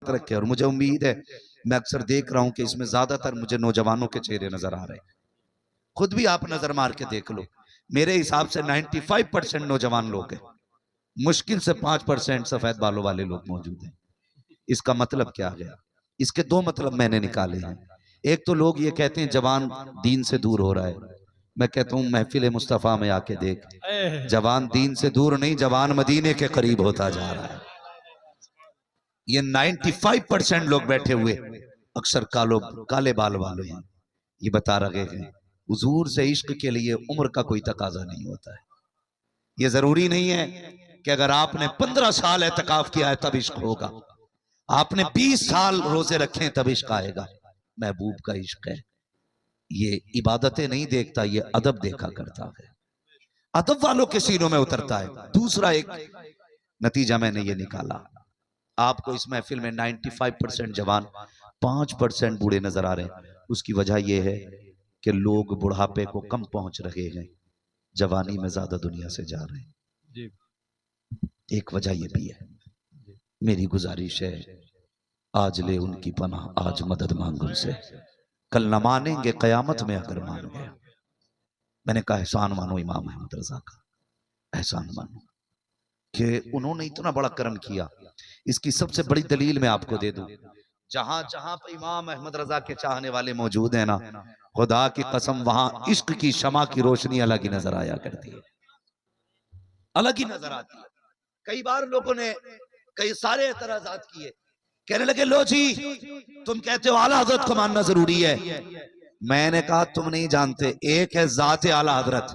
रखे। और मुझे उम्मीद है, मैं अक्सर देख रहा हूं कि इसमें ज्यादातर मुझे नौजवानों के चेहरे नजर आ रहे हैं। खुद भी आप नजर मार के देख लो, मेरे हिसाब से 95% नौजवान लोग हैं, मुश्किल से 5% सफेद बालों वाले लोग मौजूद हैं। इसका मतलब क्या गया? इसके दो मतलब मैंने निकाले हैं। एक तो लोग ये कहते हैं जवान दीन से दूर हो रहा है। मैं कहता हूं महफिल मुस्तफा में आके देख, जवान दीन से दूर नहीं, जवान मदीने के करीब होता जा रहा है। ये 95% लोग बैठे हुए अक्सर काले बाल वाले हैं। ये बता रहे हैं हुजूर से इश्क के लिए उम्र का कोई तकाजा नहीं होता है। ये जरूरी नहीं है कि अगर आपने 15 साल एतकाफ किया है तब इश्क होगा, आपने 20 साल रोजे रखे तब इश्क आएगा। महबूब का इश्क है, ये इबादतें नहीं देखता, ये अदब देखा करता है, अदब वालों के सीनों में उतरता है। दूसरा एक नतीजा मैंने ये निकाला, आपको इस महफिल में 95% जवान, 5% बूढ़े नजर आ रहे हैं। उसकी वजह यह है कि लोग बुढ़ापे को कम पहुंच रहे हैं, जवानी में ज्यादा दुनिया से जा रहे हैं। एक वजह यह भी है। मेरी गुजारिश है, आज ले उनकी पनाह, आज मदद मांग उनसे, कल न मानेंगे कयामत में अगर मान गया। मैंने कहा एहसान मानो इमाम अहमद रजा का, एहसान मानो कि उन्होंने इतना बड़ा कर्म किया। इसकी सबसे बड़ी दलील मैं आपको दे दूं, जहां जहां पर इमाम अहमद रजा के चाहने वाले मौजूद हैं ना, खुदा की कसम वहां इश्क की शमा की रोशनी अलग ही नजर आया करती है, अलग ही नजर आती है। कई बार लोगों ने कई सारे एतराजात किए, कहने लगे लो जी तुम कहते हो आला हजरत को मानना जरूरी है। मैंने कहा तुम नहीं जानते, एक है जाते आला हजरत,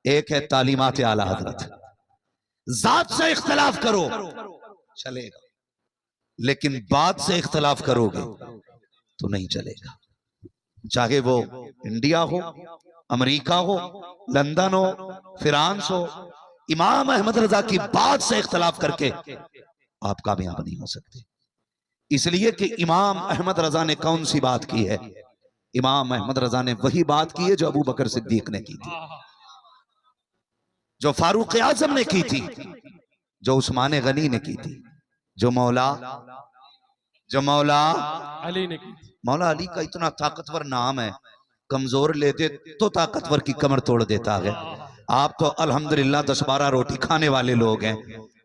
एक है तालीमात आला हजरत। जात से इख्तलाफ करो चलेगा, लेकिन बात से इख्तलाफ करोगे तो नहीं चलेगा। चाहे वो इंडिया हो, अमेरिका हो, लंदन हो, फ्रांस हो, इमाम अहमद रजा की बात से इख्तलाफ करके आप कामयाब नहीं हो सकते। इसलिए कि इमाम अहमद रजा ने कौन सी बात की है? इमाम अहमद रजा ने वही बात की है जो अबू बकर सिद्दीक ने की थी, जो फारूक आजम ने की थी, जो उस्मान गनी ने की थी, जो मौला अली ने की थी। मौला अली का इतना ताकतवर नाम है, कमजोर लेते तो ताकतवर की कमर तोड़ देता है। आप तो अल्हम्दुलिल्लाह 10-12 रोटी खाने वाले लोग हैं,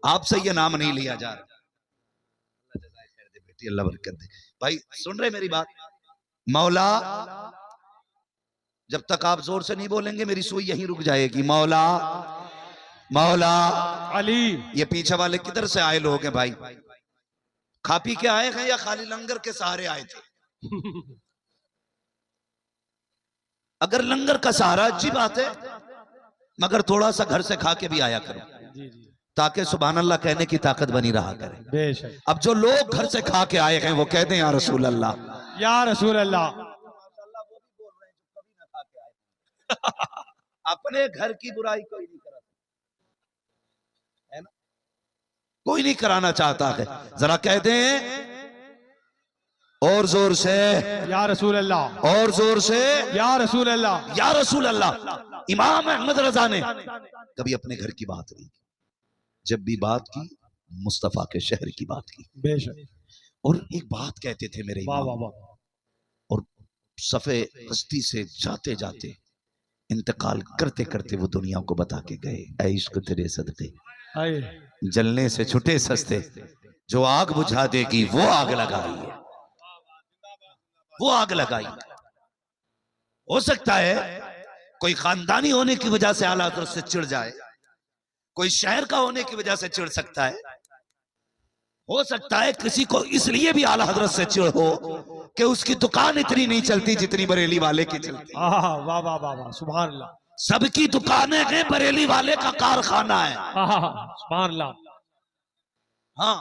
आपसे ये नाम नहीं लिया जा रहा। बेटी अल्लाह बरकत दे। भाई सुन रहे मेरी बात? मौला, जब तक आप जोर से नहीं बोलेंगे मेरी सुई यहीं रुक जाएगी। मौला अली। ये पीछे वाले किधर से आए लोग हैं भाई? खा पी के आए हैं या खाली लंगर के सहारे आए थे? अगर लंगर का सहारा अच्छी बात है, मगर थोड़ा सा घर से खा के भी आया करो, ताकि सुभान अल्लाह कहने की ताकत बनी रहा करे। अब जो लोग घर से खा के आए हैं वो कहते हैं या रसूल अल्लाह, या रसूल अल्लाह। अपने घर की बुराई कोई नहीं करा, है ना? कोई नहीं कराना चाहता है। जरा कहते हैं और जोर से या रसूल अल्लाह, और जोर से या रसूल अल्लाह, या रसूल अल्लाह। इमाम अहमद रजा ने कभी अपने घर की बात नहीं की, जब भी बात की मुस्तफा के शहर की बात की। बेशक। और एक बात कहते थे मेरे इमाम, और सफे हस्ती से जाते जाते इंतकाल करते करते वो दुनिया को बता के गए, ऐ इश्क तेरे सदके जलने से छुटे सस्ते, जो आग बुझा देगी वो आग लगाई है, वो आग लगाई। हो सकता है कोई खानदानी होने की वजह से आला हज़रत से चिढ़ जाए, कोई शहर का होने की वजह से चिढ़ सकता है, हो सकता है किसी को इसलिए भी आला हज़रत से चिढ़ हो कि उसकी दुकान इतनी नहीं चलती जितनी बरेली वाले की चलती। वाह वाह वाह वाह, सुभान अल्लाह। सबकी दुकानें हैं, बरेली वाले का कारखाना है। सुभान अल्लाह। हाँ,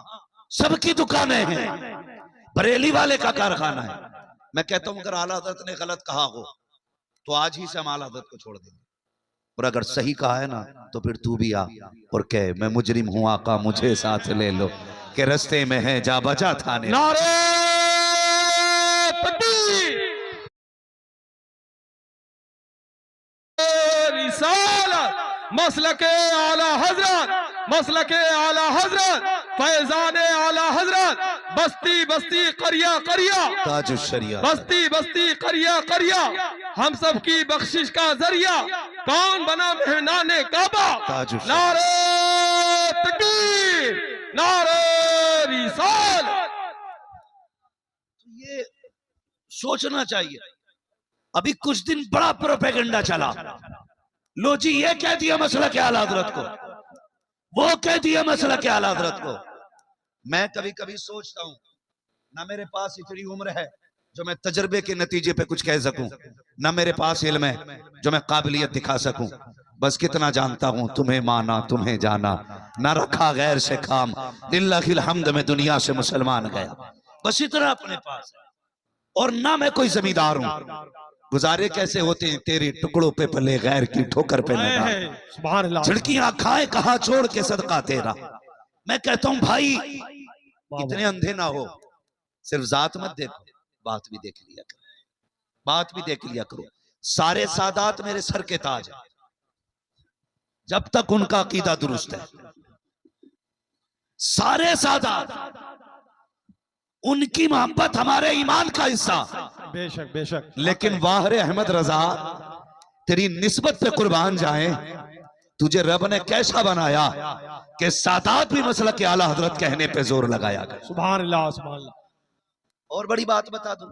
सबकी दुकानें हैं, बरेली वाले का कारखाना है। मैं कहता हूं अगर आला हज़रत ने गलत कहा हो तो आज ही से हम आला हज़रत को छोड़ देंगे, और अगर सही कहा है ना तो फिर तू भी आ और कह मैं मुजरिम हूं आका मुझे साथ ले लो, के रस्ते में है जा बचा थाने। नारे मसलके आला हजरत, मसलके आला हजरत, फैजाने आला हजरत, बस्ती बस्ती करिया करिया, ताजुश शरिया, बस्ती बस्ती करिया करिया, हम सब की बख्शिश का जरिया, कौन बना मेहनाने काबा, ताजुश नारे तकबीर, नारे रिसालत। ये सोचना चाहिए। अभी कुछ दिन बड़ा प्रोपेगेंडा चला, लो जी ये कह दिया मसला के आला हज़रत को, वो कह दिया मसला के आला हज़रत को। मैं कभी कभी सोचता हूं, ना मेरे पास इतनी उम्र है जो मैं तजर्बे के नतीजे पे कुछ कह सकूं, ना मेरे पास इल्म है जो मैं काबिलियत दिखा सकूं। बस कितना जानता हूं, तुम्हें माना तुम्हें जाना, ना रखा गैर से काम, लिल्लाहिल हम्द में दुनिया से मुसलमान गया। बस इतना अपने पास है, और ना मैं कोई जमींदार हूं। गुजारे कैसे होते हैं तेरे टुकड़ों पे पले गैर की ठोकर पे लगा, सुभान अल्लाह। झिड़कियां खाए कहां छोड़ के सदका तेरा। मैं कहता हूं भाई इतने अंधे ना हो, सिर्फ जात मत देखो, बात भी देख लिया करो, बात भी देख लिया करो। सारे सादात मेरे सर के ताज है, जब तक उनका अकीदा दुरुस्त है। सारे सादात, उनकी मोहब्बत हमारे ईमान का हिस्सा। बेशक बेशक। लेकिन वाहरे अहमद रजा तेरी निस्बत पे कुर्बान जाए, तुझे रब ने कैसा बनाया कि सादात भी मसला के आला हजरत कहने पे जोर लगाया गया। सुभान अल्लाह सुभान अल्लाह। और बड़ी बात बता दूं,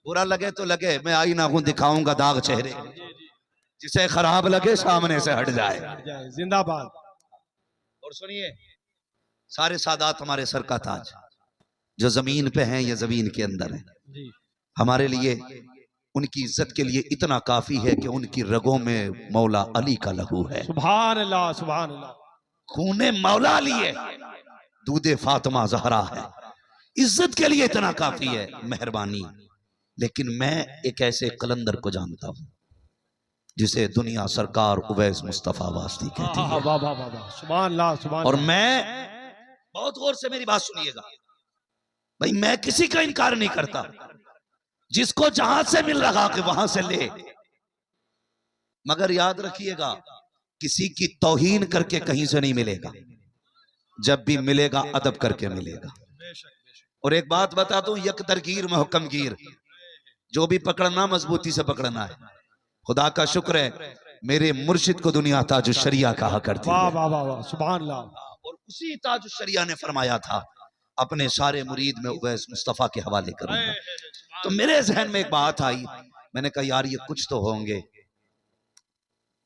बुरा लगे तो लगे, मैं आई ना हूं दिखाऊंगा दाग चेहरे, जिसे खराब लगे सामने से हट जाए। जिंदाबाद। और सुनिए, सारे सादात हमारे सर का ताज, जो जमीन पे हैं या जमीन के अंदर है, हमारे लिए उनकी इज्जत के लिए इतना काफी है कि उनकी रगों में मौला अली का लहू है। सुभान अल्लाह सुभान अल्लाह। खूने मौला अली है, दूधे फातिमा जहरा है, इज्जत के लिए इतना काफी है। मेहरबानी। लेकिन मैं एक ऐसे कलंदर को जानता हूं जिसे दुनिया सरकार उवैस मुस्तफा वास्ती कहती है। सुभान अल्लाह सुभान। और मैं, बहुत गौर से मेरी बात सुनिएगा भाई, मैं किसी का इनकार नहीं करता, जिसको जहां से मिल रहा कि वहां से ले, मगर याद रखिएगा किसी की तौहीन करके कहीं से नहीं मिलेगा, जब भी मिलेगा अदब करके मिलेगा। और एक बात बता दूं, यकदरगीर महकमगीर, जो भी पकड़ना मजबूती से पकड़ना है। खुदा का शुक्र है मेरे मुर्शिद को दुनिया ताजुश शरिया कहा करती है। सुभान अल्लाह। और उसी ताजुश शरिया ने फरमाया था अपने सारे मुरीद में उवैस मुस्तफा के हवाले करूंगा। तो मेरे जहन में एक बात आई, मैंने कहा यार ये कुछ तो होंगे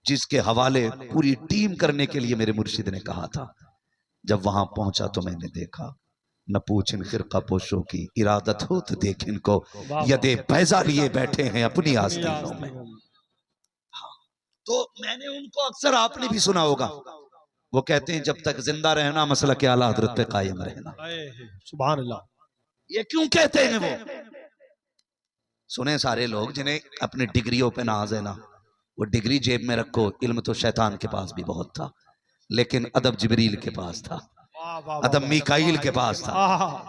जिसके हवाले पूरी टीम करने के लिए मेरे मुर्शिद ने कहा था। जब वहां पहुंचा तो मैंने देखा, न पूछ इन खिरका पोशों की इरादत हो तो देख इनको, यदे पैसा लिए बैठे हैं अपनी आस्तीनों में। तो मैंने उनको अक्सर, आपने भी सुना होगा, वो कहते हैं जब तक जिंदा रहना मसला के आला हजरत पे कायम रहना। सुभान अल्लाह। ये क्यों कहते हैं वो? सुने सारे लोग जिन्हें अपनी डिग्रियों पे नाज है ना, वो डिग्री जेब में रखो, इल्म तो शैतान के पास भी बहुत था, लेकिन अदब जिब्रील के पास था, अदब मीकाईल के पास था,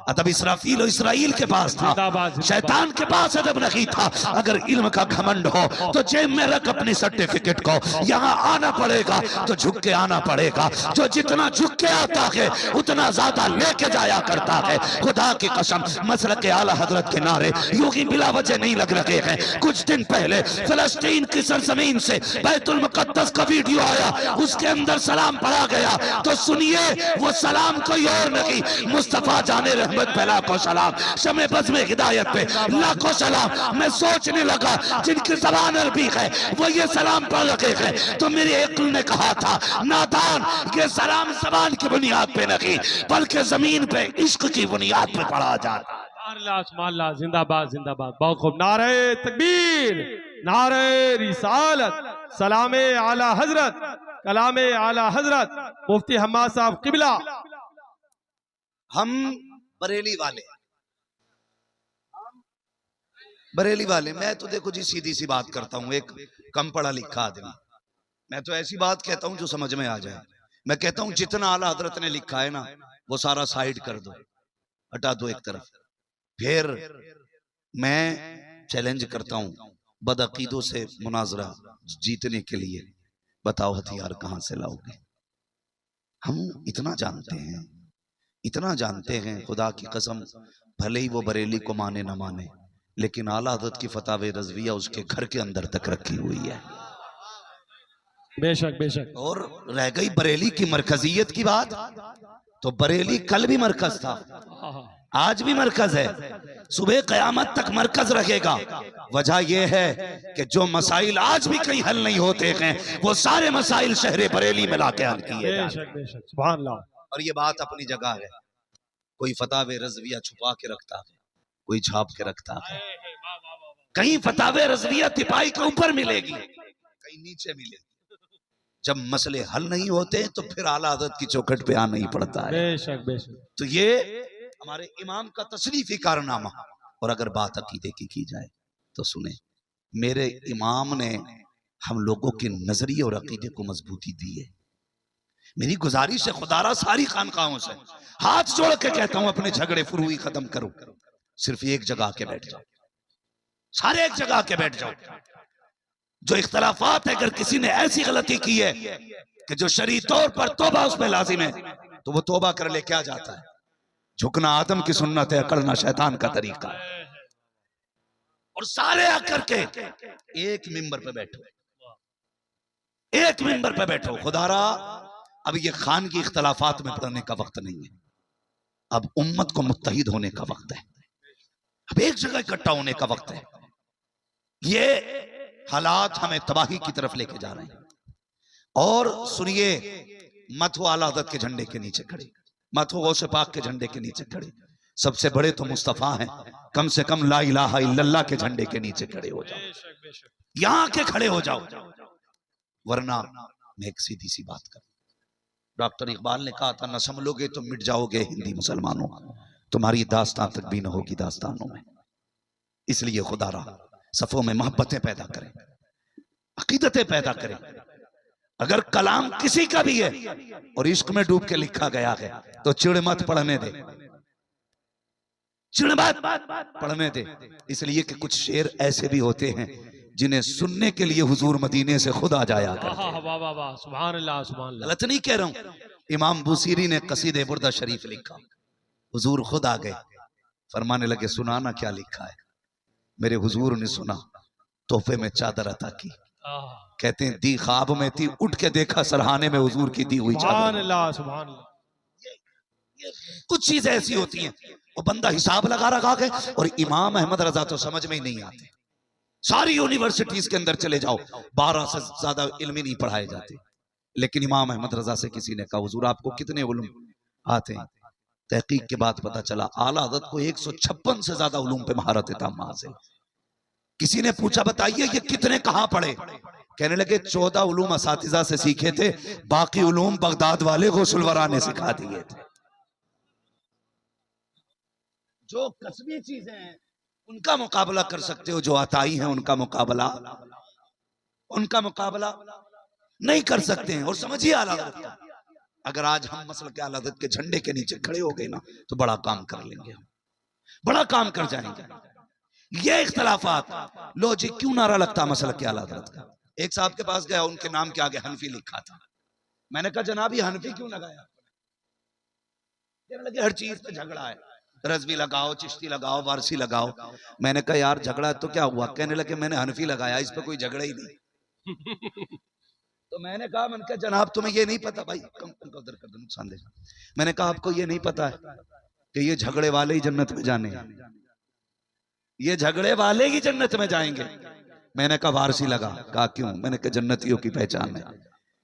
अदब इसराफील और इसराइल के पास था, शैतान के पास अदब नहीं था। अगर इल्म का घमंड हो तो जेब में रख अपनी सर्टिफिकेट को, यहाँ आना पड़ेगा तो झुक के आना पड़ेगा। जो जितना झुक के आता है उतना ज्यादा लेके जाया करता है। खुदा की कसम, मसलक के आला हजरत के नारे यूं ही बिला वजह नहीं लग रहे हैं। कुछ दिन पहले फिलिस्तीन की सरजमीन से बैतुल मुकद्दस का वीडियो आया, उसके अंदर सलाम पढ़ा गया, तो सुनिए वो सलाम कोई और नहीं, मुस्तफा जाने रहमत पहला को सलाम, शमे बज़ में हिदायत पे लाखों सलाम। मैं सोचने लगा जिनकी ज़बान अरबी है वो ये सलाम पढ़ रहे हैं, तो मेरे अक्ल ने कहा था नादान, ये सलाम ज़बान की बुनियाद पे नहीं बल्कि जमीन पे इश्क की बुनियाद पे पढ़ा जाता। जिंदाबाद जिंदाबाद। बहुत खूब। नारे तकबीर, नारे रिसालत, सलामे आला हजरत, कलामे आला हजरत मुफ्ती हम्माद साहब किबला। हम बरेली वाले, मैं तो देखो जी सीधी सी बात करता हूं, एक कम पढ़ा लिखा आदमी, मैं तो ऐसी बात कहता हूं जो समझ में आ जाए। मैं कहता हूं जितना आला हजरत ने लिखा है ना वो सारा साइड कर दो, हटा दो एक तरफ। फिर मैं चैलेंज करता हूं बदअकीदों से मुनाजरा जीतने के लिए, बताओ हथियार कहां से लाओगे? हम इतना जानते हैं इतना जानते हैं खुदा की कसम, भले ही वो बरेली को माने ना माने, लेकिन आला हज़रत की फतावे रज़विया उसके घर के अंदर तक रखी हुई है। बेशक बेशक। और रह गई बरेली की मरकजियत की बात, तो बरेली कल भी मरकज था, आज भी मरकज है, सुबह कयामत तक मरकज रहेगा। वजह यह है कि जो मसाइल आज भी कहीं हल नहीं होते हैं, वो सारे मसाइल शहर बरेली में लाके हल किए जाते हैं। बेशक बेशक, सुभान अल्लाह। और ये बात अपनी जगह है। कोई फतावे रज़विया छुपा के रखता है, कोई छाप के रखता है। कहीं फतावे रज़विया तिपाही के ऊपर मिलेगी, कहीं नीचे मिलेगी। जब मसले हल नहीं होते तो फिर आला हज़रत की चौखट पे आना ही पड़ता है। बेशक बेशक। तो ये हमारे इमाम का तशरीफी कारनामा। और अगर बात अकीदे की जाए तो सुने, मेरे इमाम ने हम लोगों के नजरिए और अकीदे को मजबूती दी है। मेरी गुजारिश है खुदारा सारी खानकाहों से हाथ जोड़ के कहता हूं, अपने झगड़े फुरूई खत्म करो, सिर्फ एक जगह के बैठ जाओ, सारे एक जगह के बैठ जाओ। जो इख्तलाफात है, अगर किसी ने ऐसी गलती की है कि जो शरई तौर पर तौबा उस पे लाजिम है, तो वो तौबा कर ले। क्या जाता है? झुकना आदम की सुन्नत है, अकड़ना शैतान का तरीका है। और सारे आकर के एक मिंबर पे बैठो, एक मिंबर पे बैठो। खुदारा अब ये खान की इख्तलाफात में पड़ने का वक्त नहीं है, अब उम्मत को मुत्तहिद होने का वक्त है, अब एक जगह इकट्ठा होने का वक्त है। ये हालात हमें तबाही की तरफ लेके जा रहे हैं। और सुनिए, मत हो आला हज़रत के झंडे के नीचे खड़े, मत हो गौसे पाक के झंडे के नीचे खड़े, सबसे बड़े तो मुस्तफा हैं, कम से कम ला इलाहा इल्लल्लाह के झंडे के नीचे खड़े हो जाओ, यहां के खड़े हो जाओ। वरना मैं एक सीधी सी बात करूं, डॉक्टर इकबाल ने कहा था, न संभलोगे तो मिट जाओगे हिंदी मुसलमानों, तुम्हारी दास्तान तक भी न होगी दास्तानों में। इसलिए खुदारा सफों में मोहब्बतें पैदा करें, अकीदतें पैदा करें। अगर कलाम किसी का भी है और इश्क में डूब के लिखा गया है तो चिड़ मत पढ़ने दे, चिड़ मत पढ़ने दे। इसलिए कि कुछ शेर ऐसे भी होते हैं जिन्हें सुनने के लिए हुजूर मदीने से खुद आ जाया करते हैं। सुभान अल्लाह, सुभान अल्लाह। गलत नहीं कह रहा हूं। इमाम बुसीरी ने कसीदे बुर्दा शरीफ लिखा, हुजूर खुद आ गए, फरमाने लगे सुनाना क्या लिखा है। मेरे हुजूर ने सुना, तोहफे में चादर अता की। कहते हैं दी ख्वाब में थी, उठ के देखा सरहाने में हुजूर की दी हुई चादर। सुभान अल्लाह। कुछ चीजें ऐसी होती हैं वो बंदा हिसाब लगा रखा है। और इमाम अहमद रजा तो समझ में ही नहीं आते। सारी यूनिवर्सिटीज के अंदर चले जाओ, 12 से ज्यादा इल्म नहीं पढ़ाए जाते, लेकिन इमाम अहमद रजा से किसी ने कहा हुजूर आपको कितने उलूम आते हैं? तहकीक के बाद पता चला आला हज़रत को 156 से ज्यादा उलूम पे महारत ताम हासिल। किसी ने पूछा बताइए ये कितने कहां पढ़े? कहने लगे 14 उलूम असातिज़ा से सीखे थे, बाकी उलूम बगदाद वाले गौसुलवरा ने सिखा दिए थे। जो कसबी चीजें हैं उनका मुकाबला कर सकते हो, जो अताई हैं उनका मुकाबला नहीं कर सकते हैं। और समझिए आला हज़रत का, अगर आज हम मसलक आला हज़रत के झंडे के नीचे खड़े हो गए ना तो बड़ा काम कर लेंगे, हम बड़ा काम कर जाएंगे। ये इख्तलाफात लो जी, क्यों नारा लगता मसलक आला हज़रत का? एक साहब के पास गया, उनके नाम के आगे हनफी लिखा था। मैंने कहा जनाब ये हनफी क्यों लगाया? कहने लगे हर चीज पे झगड़ा है, रज़वी लगाओ, चिश्ती लगाओ, वारसी लगाओ। मैंने कहा यार झगड़ा तो क्या हुआ? कहने लगे मैंने हनफी लगाया, इस पे कोई झगड़ा ही नहीं। तो मैंने कहा जनाब तुम्हें ये नहीं पता भाई, कम उधर कर दो, नुकसान देगा। मैंने कहा आपको ये नहीं पता है कि ये झगड़े वाले ही जन्नत में जाने हैं, ये झगड़े वाले ही जन्नत में जाएंगे। मैंने कहा वारसी लगा, कहा क्यों? मैंने कहा जन्नतियों की पहचान है।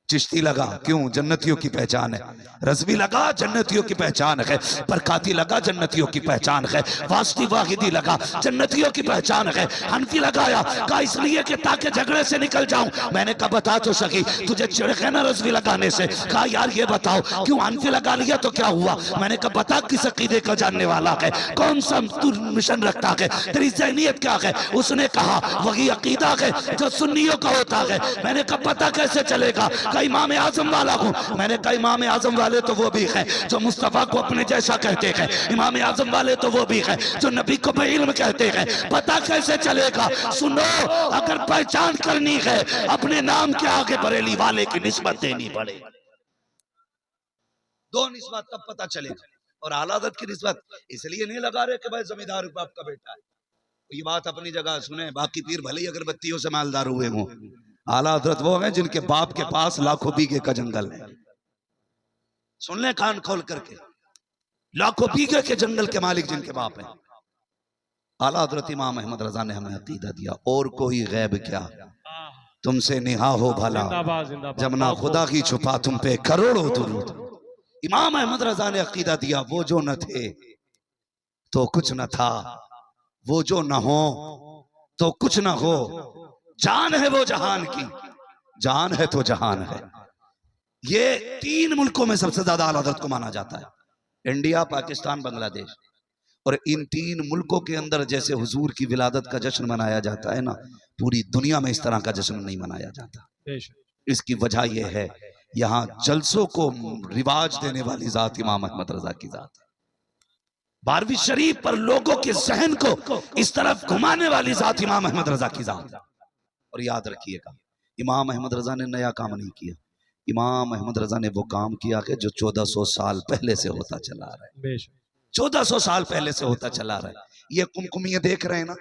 चिश्ती लगा, क्यों? जन्नतियों की पहचान है। रज़वी लगा, जन्नतियों की पहचान है। बरकाती लगा, जन्नतियों की पहचान है। वास्ती वाहिदी लगा, जन्नतियों की पहचान है। हनफी लगाया, कहा इसलिए कि ताकि झगड़े से निकल जाऊं। मैंने कहा बता तो सकी, तुझे चिढ़ है ना रज़वी लगाने से? कहा यार ये बताओ क्यों हनफी लगा लिया तो क्या हुआ? मैंने कहा बता किस अकीदे का जानने वाला है, कौन सा तू मिशन रखता है, तेरी ज़हनियत क्या है? उसने कहा वही अकीदा है जो सुन्नियों का होता है। मैंने कहा पता कैसे चलेगा? इमाम आजम वाला हूं। मैंने कहा इमाम आजम वाले तो वो भी है जो मुस्तफा को अपने जैसा कहते हैं, इमाम आजम वाले तो वो भी है जो नबी को बेइल्म कहते हैं। पता कैसे चलेगा? सुनो, अगर पहचान करनी है अपने नाम के आगे बरेली वाले की निस्बत देनी पड़ेगी। दो निस्बत तब पता चलेगा। और आला हज़रत की निस्बत इसलिए नहीं लगा रहे कि भाई जमींदार बाप का बेटा है। ये बात अपनी जगह सुने, बाकी पीर भले ही अगरबत्तियों से मालदार हुए हों, आला हज़रत वो हैं जिनके बाप के पास लाखों बीघे का जंगल है। सुन ले कान खोल करके, लाखों बीघे के जंगल के मालिक जिनके बाप हैं। आला हज़रत इमाम अहमद रजा ने हमें अकीदा दिया, और कोई गैब क्या तुमसे निहा हो भला, जिंदाबाद जिंदाबाद। जब ना खुदा की छुपा तुम पे करोड़ों दुरूद। इमाम अहमद रजा ने अकीदा दिया, वो जो न थे तो कुछ न था, वो जो न हो तो कुछ न हो, जान है वो जहान की, जान है तो जहान है। ये 3 मुल्कों में सबसे ज्यादा आला हज़रत को माना जाता है, इंडिया, पाकिस्तान, बांग्लादेश। और इन 3 मुल्कों के अंदर जैसे हुजूर की विलादत का जश्न मनाया जाता है ना, पूरी दुनिया में इस तरह का जश्न नहीं मनाया जाता। इसकी वजह यह है, यहाँ जलसों को रिवाज देने वाली जात इमाम अहमद रजा की जात है। 12वीं शरीफ पर लोगों के जहन को इस तरफ घुमाने वाली जात इमाम अहमद रजा की जात है। और याद रखिएगा, इमाम अहमद रजा ने नया काम नहीं किया, इमाम अहमद रजा ने वो काम किया कि जो 1400 साल पहले से होता चला रहा है। 1400 साल पहले से होता चला रहा है। ये कुमकुमिये देख रहे हैं ना,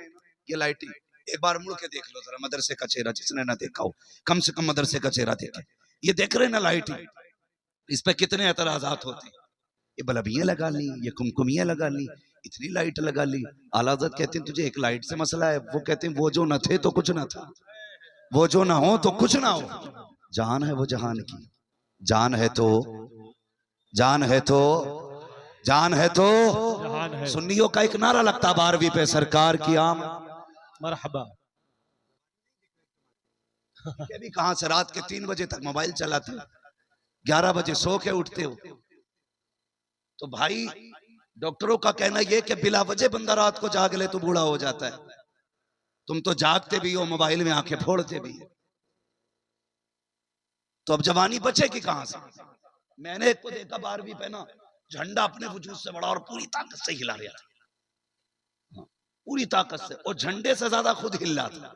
ये लाइटिंग, एक बार मुड़ के देख लो जरा मदरसे का चेहरा, जिसने ना देखा हो कम से कम मदरसे का चेहरा देखे। ये देख रहे हैं ना लाइटिंग, इस पे कितने एतराजात होते हैं। ये बल्बियां लगा ली, ये कुमकुमियां लगा ली, इतनी लाइट लगा ली। आला हज़रत कहते हैं तुझे एक लाइट से मसला है, वो कहते हैं वो जो न थे तो कुछ ना था, वो जो ना हो तो कुछ ना हो, जान है वो जहान की, जान है तो, जान है तो, जान है तो। सुन्नियों का एक नारा लगता 12वीं पे, सरकार की आम मरहबा। भी कहां से रात के 3 बजे तक मोबाइल चलाते हो, 11 बजे सो के उठते हो। तो भाई डॉक्टरों का कहना यह कि बिला वजह बंदा रात को जाग ले तो बूढ़ा हो जाता है। तुम तो जागते भी हो, मोबाइल में आंखें फोड़ते भी हो, तो अब जवानी बचेगी कहां से। मैंने एक को देखा 12वीं पे ना, झंडा अपने वजूद से बड़ा और पूरी ताकत से हिला रहा था, पूरी ताकत से, और झंडे से ज्यादा खुद हिल रहा था।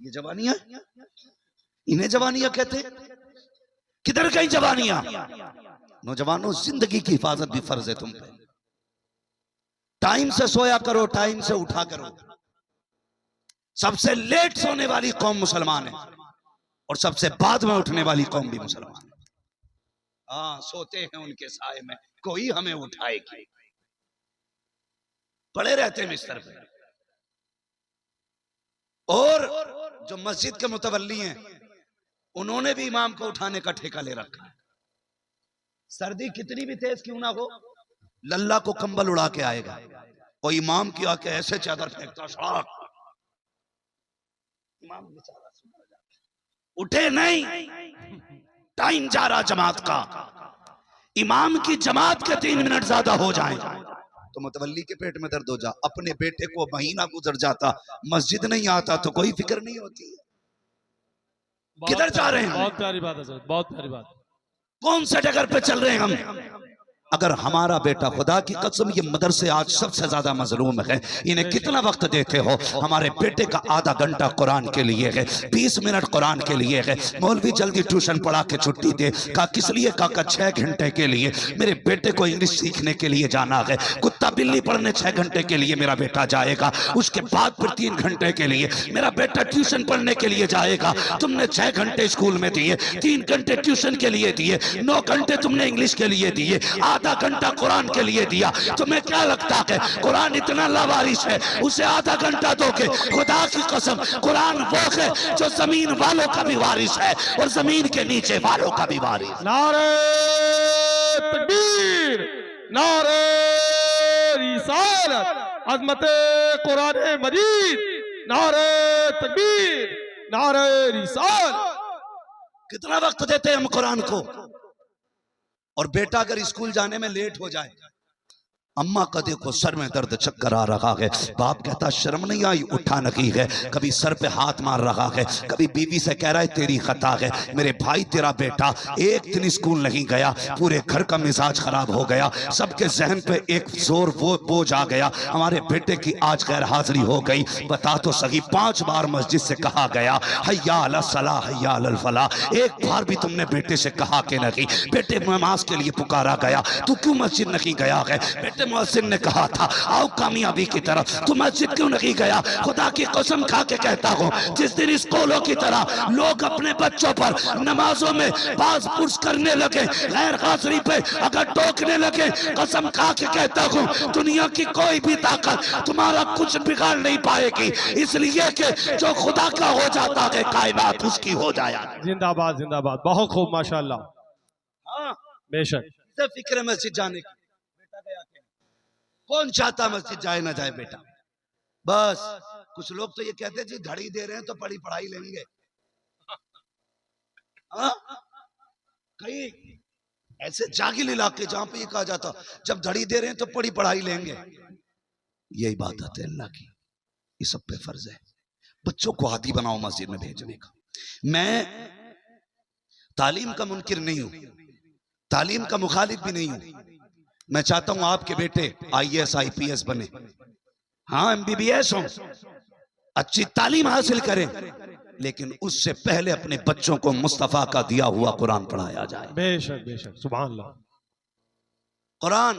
ये जवानियां, इन्हें जवानियां कहते। किधर गई जवानियां? नौजवानों, जिंदगी की हिफाजत भी फर्ज है तुम पे। टाइम से सोया करो, टाइम से उठा करो। सबसे लेट सोने वाली कौम मुसलमान है, और सबसे बाद में उठने वाली कौम भी मुसलमान है। हाँ, सोते हैं उनके साए में, कोई हमें उठाएगी, पड़े रहते हैं बिस्तर पे। और जो मस्जिद के मुतवल्ली हैं, उन्होंने भी इमाम को उठाने का ठेका ले रखा है। सर्दी कितनी भी तेज क्यों ना हो, लल्ला को कंबल उड़ा के आएगा, और इमाम की आके ऐसे चादर फेंकता, शाक इमाम बेचारा उठे नहीं। टाइम जा रहा जमात का, इमाम की जमात के 3 मिनट ज्यादा हो जाए तो मुतवल्ली के पेट में दर्द हो जा। अपने बेटे को महीना गुजर जाता, मस्जिद नहीं आता तो कोई फिक्र नहीं होती। किधर जा रहे हैं? बहुत प्यारी बात है, बहुत प्यारी बात। कौन से डगर पे चल रहे हैं हम? अगर हमारा बेटा, खुदा की कसम, ये मदरसे आज सबसे ज्यादा मजलूम है, इन्हें कितना वक्त देते हो? हमारे बेटे का आधा घंटा कुरान के लिए है, 20 मिनट कुरान के लिए है। मौलवी जल्दी ट्यूशन पढ़ा के छुट्टी दे, कहा किस लिए? कहा 6 घंटे के लिए। मेरे बेटे को इंग्लिश सीखने के लिए जाना है। कुत्ता बिल्ली पढ़ने 6 घंटे के लिए मेरा बेटा जाएगा, उसके बाद फिर 3 घंटे के लिए मेरा बेटा ट्यूशन पढ़ने के लिए जाएगा। तुमने 6 घंटे स्कूल में दिए, 3 घंटे ट्यूशन के लिए दिए, 9 घंटे तुमने इंग्लिश के लिए दिए, आधा घंटा कुरान के लिए दिया। तुम्हें क्या लगता है कुरान इतना लावारिस है, उसे आधा घंटा दोगे? खुदा की कसम, कुरान वो है जो जमीन वालों का भी वारिस है और जमीन के नीचे वालों का भी वारिस। नारे तकबीर, नारे रिसालत, अज़मत कुरान मजीद, नारे तकबीर, नारे रिसालत। कितना वक्त देते हैं हम कुरान को? और बेटा अगर स्कूल जाने में लेट हो जाए, अम्मा का देखो सर में दर्द चक्कर आ रहा है, बाप कहता शर्म नहीं आई, उठा नहीं है, कभी सर पे हाथ मार रहा है, कभी बीवी से कह रहा है तेरी खता है। मेरे भाई तेरा बेटा एक दिन स्कूल नहीं गया, पूरे घर का मिजाज खराब हो गया, सबके जहन पे एक जोर वो बोझ आ गया, हमारे बेटे की आज गैर हाजिरी हो गई। बता तो सही 5 बार मस्जिद से कहा गया हय्या अला सलाह हय्या अल फलाह, एक बार भी तुमने बेटे से कहा कि नहीं? बेटे नमाज के लिए पुकारा गया, तू क्यों मस्जिद नहीं गया है? बेटे मुअज्जिन ने कहा था आओ कामयाबी की तरफ, तू मस्जिद क्यों नहीं गया? खुदा की कसम खा के कहता हूँ, जिस दिन स्कूलों की तरह लोग अपने बच्चों पर नमाजों में बाज पुरुष करने लगे, गैर हाजिरी पे अगर टोकने लगे, कसम खा के कहता हूँ दुनिया की कोई भी ताकत तुम्हारा कुछ बिगाड़ नहीं पाएगी, इसलिए कि जो खुदा का हो जाता है कायनात उसकी हो जाया। जिंदाबाद जिंदाबाद, बहुत खूब माशाल्लाह। हाँ, बेशक। फिक्र मस्जिद जाने की, बेटा गया क्या? कौन चाहता मस्जिद जाए ना जाए बेटा? बस कुछ लोग तो ये कहते जी घड़ी दे रहे हैं तो पढ़ी पढ़ाई लेंगे। हाँ? कई ऐसे जागिल इलाके जहां पे ये कहा जाता जब घड़ी दे रहे हैं तो पढ़ी पढ़ाई लेंगे। यही बात है अल्लाह की, ये सब पे फर्ज है बच्चों को आदी बनाओ मस्जिद में भेजने का। मैं तालीम का मुनकिर नहीं हूं, तालीम का मुखालिफ भी नहीं हूं। मैं चाहता हूं आपके बेटे IAS IPS बने, हाँ MBBS हो, अच्छी तालीम हासिल करें, लेकिन उससे पहले अपने बच्चों को मुस्तफा का दिया हुआ कुरान पढ़ाया जाए। बेशक बेशक, सुभान अल्लाह। कुरान,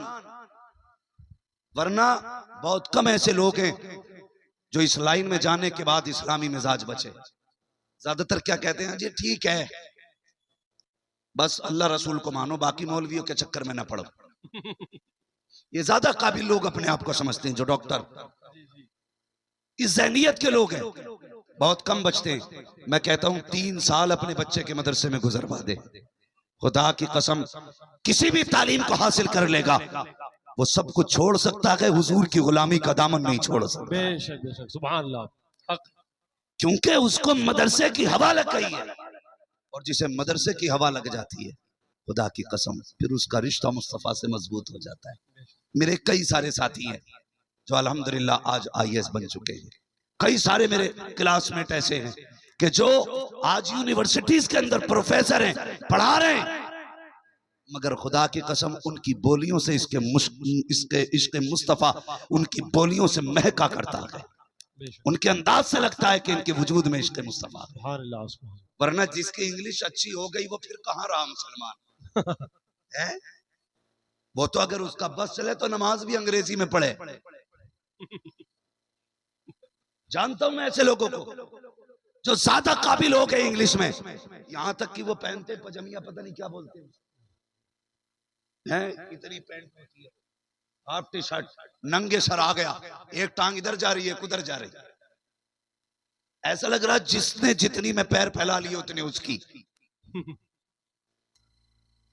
वरना बहुत कम ऐसे लोग हैं जो इस लाइन में जाने के बाद इस्लामी मिजाज बचे। ज्यादातर क्या कहते हैं जी ठीक है बस अल्लाह रसूल को मानो, बाकी मौलवियों के चक्कर में ना पड़ो। ये ज्यादा काबिल लोग अपने आप को समझते हैं, जो डॉक्टर इस ज़हनियत के लोग हैं, बहुत कम बचते हैं। मैं कहता हूं 3 साल अपने बच्चे के मदरसे में गुजरवा दे, खुदा की कसम किसी भी तालीम को हासिल कर लेगा, वो सब कुछ छोड़ सकता है, हुजूर की गुलामी का दामन नहीं छोड़ सकता। बेशक बेशक, सुभान अल्लाह। क्योंकि उसको मदरसे की हवा लग गई है, और जिसे मदरसे की हवा लग जाती है खुदा की कसम फिर उसका रिश्ता मुस्तफा से मजबूत हो जाता है। मेरे कई सारे साथी हैं जो अल्हम्दुलिल्लाह आज IAS बन चुके हैं, कई सारे मेरे क्लासमेट ऐसे हैं कि जो आज यूनिवर्सिटीज के अंदर प्रोफेसर हैं, पढ़ा रहे हैं, मगर खुदा की कसम उनकी बोलियों से इसके मुस्तफा उनकी बोलियों से महका करता है, उनके अंदाज से लगता है कि इनके वजूद में इश्क़ मुस्तफा है। वरना जिसकी इंग्लिश अच्छी हो गई वो फिर कहाँ रहा मुसलमान है? वो तो अगर उसका बस चले तो नमाज भी अंग्रेजी में पढ़े। जानता हूं मैं ऐसे लोगों को जो ज्यादा काबिल हो गए इंग्लिश में, यहां तक कि वो पहनते पजामिया पता नहीं क्या बोलते हैं, इतनी पैंट होती है, हाफ टी शर्ट, नंगे सर आ गया, एक टांग इधर जा रही है उधर जा रही है, ऐसा लग रहा जिसने जितनी में पैर फैला लिए उतनी उसकी।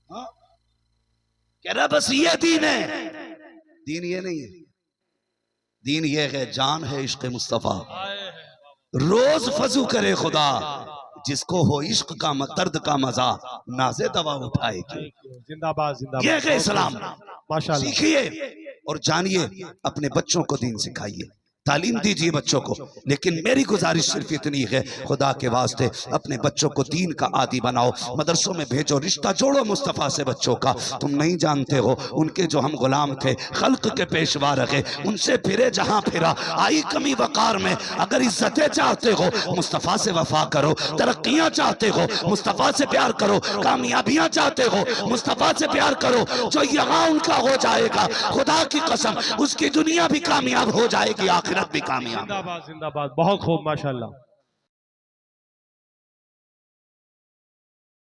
हाँ? कह रहा बस ये दीन है। दीन ये नहीं है, दीन ये है जान है इश्क मुस्तफा। रोज फजू करे खुदा, जिसको हो इश्क का दर्द का मजा नाज़े दवा उठाएगी। जिंदाबाद जिंदाबाद, ये है इस्लाम। माशाल्लाह। सीखिए और जानिए, अपने बच्चों को दीन सिखाइए, तालीम दीजिए बच्चों को। लेकिन मेरी गुजारिश सिर्फ इतनी है, खुदा के वास्ते अपने बच्चों को दीन का आदी बनाओ, मदरसों में भेजो, रिश्ता जोड़ो मुस्तफ़ा से बच्चों का। तुम नहीं जानते हो उनके जो हम गुलाम थे, खल्क के पेशवा रखे, उनसे फिरे जहां फिरा, आई कमी वकार में। अगर इज्जतें चाहते हो मुस्तफ़ा से वफा करो, तरक्कियां चाहते हो मुस्तफ़ा से प्यार करो, कामयाबियां चाहते हो मुस्तफ़ा से प्यार करो। जो यहाँ उनका हो जाएगा खुदा की कसम उसकी दुनिया भी कामयाब हो जाएगी, आखिरत भी कामयाब। जिंदाबाद जिंदाबाद, बहुत खूब माशाल्लाह।